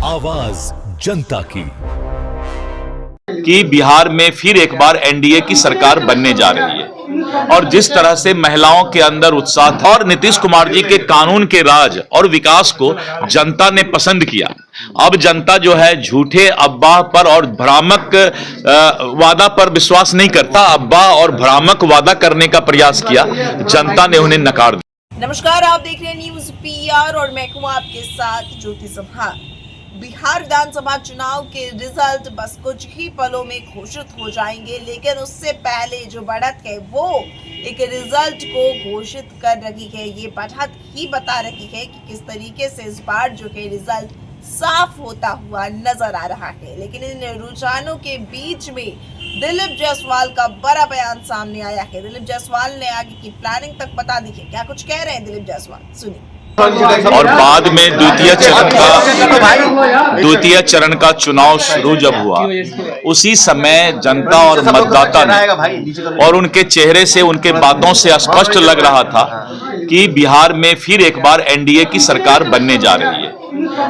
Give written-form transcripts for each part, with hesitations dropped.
आवाज जनता की। कि बिहार में फिर एक बार एनडीए की सरकार बनने जा रही है और जिस तरह से महिलाओं के अंदर उत्साह था और नीतीश कुमार जी के कानून के राज और विकास को जनता ने पसंद किया। अब जनता जो है झूठे अफवाह पर और भ्रामक वादा पर विश्वास नहीं करता। अफवाह और भ्रामक वादा करने का प्रयास किया, जनता ने उन्हें नकार दिया। नमस्कार, आप देख रहे हैं न्यूज पीआर और मैं हूं आपके साथ ज्योति संहार। बिहार विधानसभा चुनाव के रिजल्ट बस कुछ ही पलों में घोषित हो जाएंगे, लेकिन उससे पहले जो बढ़त है वो एक रिजल्ट को घोषित कर रही है। ये बढ़त ही बता रही है कि किस तरीके से इस बार जो है रिजल्ट साफ होता हुआ नजर आ रहा है। लेकिन इन रुझानों के बीच में दिलीप जायसवाल का बड़ा बयान सामने आया है। दिलीप जायसवाल ने आगे की प्लानिंग तक बता दी है। क्या कुछ कह रहे हैं दिलीप जायसवाल, सुनिए। और बाद में द्वितीय चरण का चुनाव शुरू जब हुआ, उसी समय जनता और मतदाता ने और उनके चेहरे से, उनके बातों से स्पष्ट लग रहा था कि बिहार में फिर एक बार एनडीए की सरकार बनने जा रही है।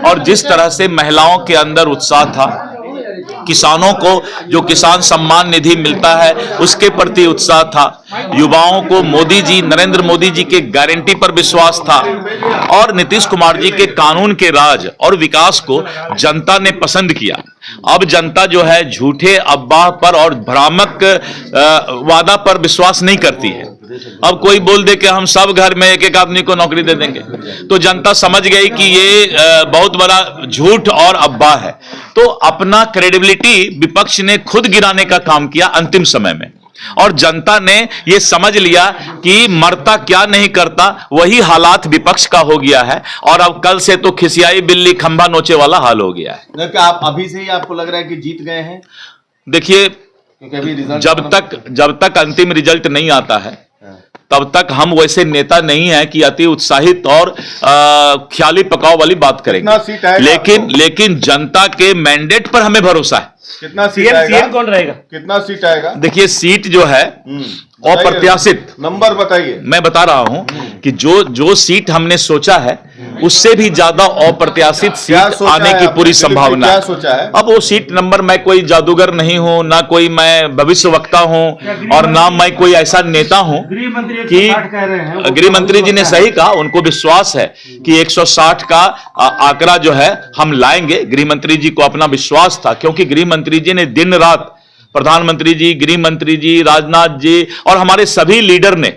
और जिस तरह से महिलाओं के अंदर उत्साह था, किसानों को जो किसान सम्मान निधि मिलता है उसके प्रति उत्साह था, युवाओं को मोदी जी, नरेंद्र मोदी जी के गारंटी पर विश्वास था और नीतीश कुमार जी के कानून के राज और विकास को जनता ने पसंद किया। अब जनता जो है झूठे अफवाह पर और भ्रामक वादा पर विश्वास नहीं करती है। अब कोई बोल दे कि हम सब घर में एक एक आदमी को नौकरी दे देंगे, तो जनता समझ गई कि ये बहुत बड़ा झूठ और अफवाह है। तो अपना क्रेडिबिलिटी विपक्ष ने खुद गिराने का काम किया अंतिम समय में, और जनता ने ये समझ लिया कि मरता क्या नहीं करता, वही हालात विपक्ष का हो गया है। और अब कल से तो खिसियाई बिल्ली खंभा नोचे वाला हाल हो गया है। क्या आप अभी से ही आपको लग रहा है कि जीत गए हैं? देखिए, जब तक अंतिम रिजल्ट नहीं आता है तब तक हम वैसे नेता नहीं है कि अति उत्साहित और ख्याली पकाव वाली बात करेंगे। लेकिन जनता के मैंडेट पर हमें भरोसा है। कितना सीट आएगा? कौन रहेगा? कितना सीट आएगा? देखिए, सीट जो है अप्रत्याशित, नंबर बताइए। मैं बता रहा हूं कि जो सीट हमने सोचा है उससे भी ज्यादा अप्रत्याशित सीट आने की पूरी संभावना है। सोचा है? अब वो सीट नंबर, मैं कोई जादूगर नहीं हूं, ना कोई मैं भविष्य वक्ता हूं और ना मैं कोई ऐसा नेता हूं कि गृह मंत्री जी ने सही कहा, उनको विश्वास है कि 160 का आंकड़ा जो है हम लाएंगे। गृह मंत्री जी को अपना विश्वास था, क्योंकि गृह मंत्री जी ने दिन रात, प्रधानमंत्री जी, गृह मंत्री जी, राजनाथ जी और हमारे सभी लीडर ने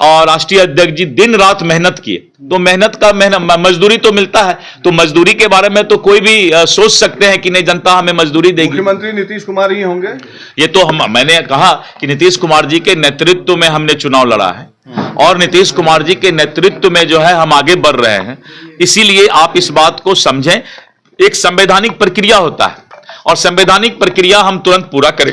और राष्ट्रीय अध्यक्ष जी दिन रात मेहनत किए। तो मेहनत का मजदूरी तो मिलता है, तो मजदूरी के बारे में तो कोई भी सोच सकते हैं कि नहीं, जनता हमें मजदूरी देगी। मुख्यमंत्री नीतीश कुमार ही होंगे। ये तो मैंने कहा कि नीतीश कुमार जी के नेतृत्व में हमने चुनाव लड़ा है और नीतीश कुमार जी के नेतृत्व में जो है हम आगे बढ़ रहे हैं। इसीलिए आप इस बात को समझें, एक संवैधानिक प्रक्रिया होता है और संवैधानिक प्रक्रिया हम तुरंत पूरा करें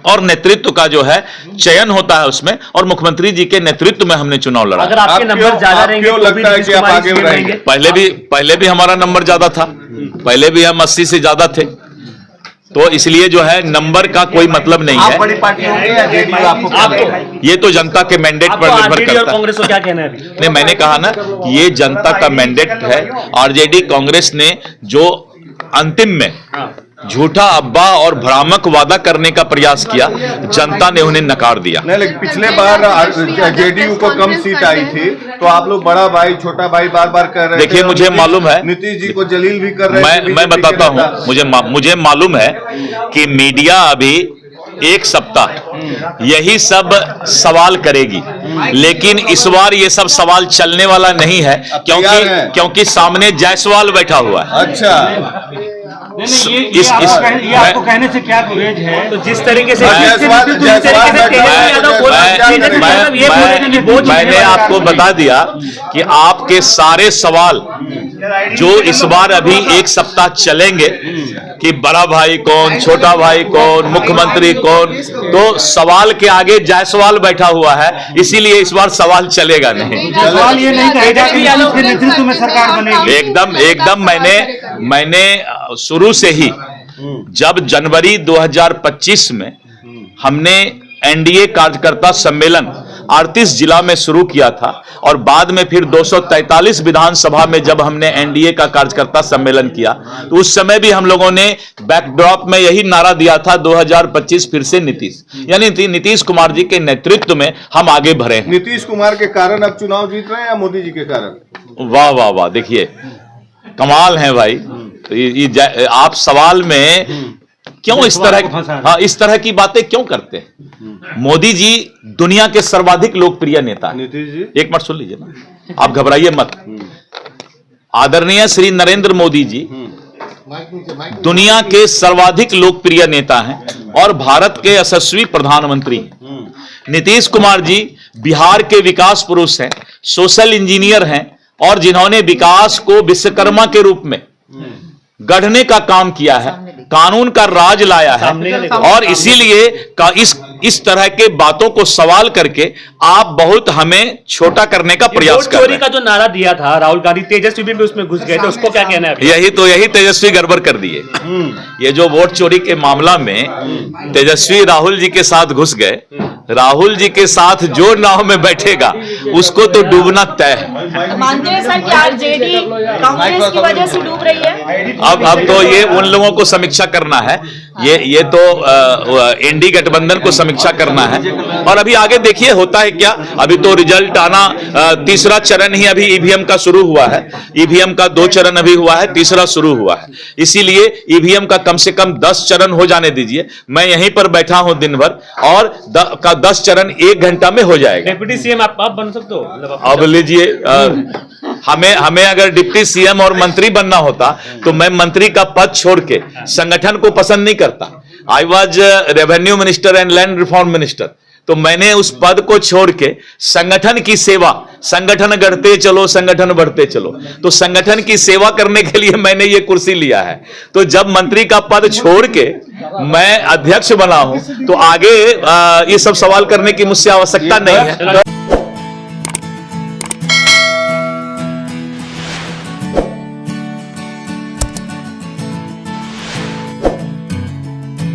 और नेतृत्व का जो है चयन होता है उसमें, और मुख्यमंत्री जी के नेतृत्व में हमने चुनाव लड़ा। अगर आपके नंबर ज्यादा रहेंगे तो लगता है कि आप आगे बढ़ेंगे? पहले भी हमारा नंबर ज्यादा था, पहले भी हम 80 से ज्यादा थे, तो इसलिए जो है नंबर का कोई मतलब नहीं है। बड़ी पार्टी होंगे या जेडीयू? आपको ये तो जनता के मैंडेट पर निर्भर करता है। कांग्रेस को क्या कहना है? नहीं, मैंने कहा ना कि ये जनता का मैंडेट है। आरजेडी कांग्रेस ने जो अंतिम में झूठा अफवाह और भ्रामक वादा करने का प्रयास किया, जनता ने उन्हें नकार दिया। नहीं, लेकिन पिछले बार जेडीयू को कम सीट आई थी, तो आप लोग बड़ा भाई छोटा भाई बार बार कर रहे थे। देखिए, मुझे मालूम है, नीतीश जी को जलील भी कर रहे थे। मैं बताता हूं, मुझे मालूम है कि मीडिया अभी एक सप्ताह यही सब सवाल करेगी, लेकिन इस बार ये सब सवाल चलने वाला नहीं है, क्योंकि सामने जायसवाल बैठा हुआ है। अच्छा, ये आपको कहने से क्या गुरेज है? तो जिस तरीके से मैंने आपको बता दिया कि आपके सारे सवाल जो इस बार अभी एक सप्ताह चलेंगे कि बड़ा भाई कौन, छोटा भाई कौन, मुख्यमंत्री कौन, तो सवाल के आगे जायसवाल बैठा हुआ है, इसीलिए इस बार सवाल चलेगा नहीं। सवाल ये नहीं कहेगा कि उसके नेतृत्व में सरकार बनेगी। एकदम मैंने शुरू से ही, जब जनवरी 2025 में हमने एनडीए कार्यकर्ता सम्मेलन 38 जिला में शुरू किया था और बाद में फिर 243 विधानसभा में जब हमने एनडीए का कार्यकर्ता सम्मेलन किया तो उस समय भी हम लोगों ने बैकड्रॉप में यही नारा दिया था 2025 फिर से नीतीश, यानी नीतीश कुमार जी के नेतृत्व में हम आगे बढ़े हैं। नीतीश कुमार के कारण अब चुनाव जीत रहे हैं या मोदी जी के कारण? वाह वाह वाह, देखिए कमाल है भाई। तो आप सवाल में क्यों इस तरह की बातें क्यों करते हैं? मोदी जी दुनिया के सर्वाधिक लोकप्रिय नेता हैं। नीतीश जी एक मिनट सुन लीजिए ना, आप घबराइए मत। आदरणीय श्री नरेंद्र मोदी जी दुनिया के सर्वाधिक लोकप्रिय नेता हैं और भारत के यशस्वी प्रधानमंत्री हैं। नीतीश कुमार जी बिहार के विकास पुरुष हैं, सोशल इंजीनियर हैं और जिन्होंने विकास को विश्वकर्मा के रूप में गढ़ने का काम किया है, कानून का राज लाया है और इसीलिए इस तरह के बातों को सवाल करके आप बहुत हमें छोटा करने का प्रयास कर रहे हैं। चोरी का जो नारा दिया था राहुल गांधी, तेजस्वी भी उसमें घुस गए थे, उसको क्या कहना है? यही तेजस्वी गड़बड़ कर दिए। ये जो वोट चोरी के मामला में तेजस्वी राहुल जी के साथ घुस गए, राहुल जी के साथ जो नाव में बैठेगा उसको तो डूबना तय है। मानते हैं सर कि आरजेडी कांग्रेस की वजह से डूब रही है? अब तो ये उन लोगों को समीक्षा करना है, ये तो एनडी गठबंधन को समीक्षा करना है और अभी आगे देखिए होता है क्या। अभी तो रिजल्ट आना, तीसरा चरण ही अभी ईवीएम का शुरू हुआ है। ईवीएम का 2 चरण अभी हुआ है, तीसरा शुरू हुआ है। इसीलिए ईवीएम का कम से कम 10 चरण हो जाने दीजिए। मैं यहीं पर बैठा हूं दिन भर और 10 चरण 1 घंटा में हो जाएगा। डिप्टी सीएम आप बन सकते हो? अब लीजिए, हमें अगर डिप्टी सीएम और मंत्री बनना होता तो मैं मंत्री का पद छोड़ के संगठन को पसंद नहीं करता। I was revenue minister and land reform minister, तो मैंने उस पद को छोड़ के संगठन की सेवा, संगठन गढ़ते चलो संगठन बढ़ते चलो, तो संगठन की सेवा करने के लिए मैंने ये कुर्सी लिया है। तो जब मंत्री का पद छोड़ के मैं अध्यक्ष बना हूं तो आगे ये सब सवाल करने की मुझसे आवश्यकता नहीं है।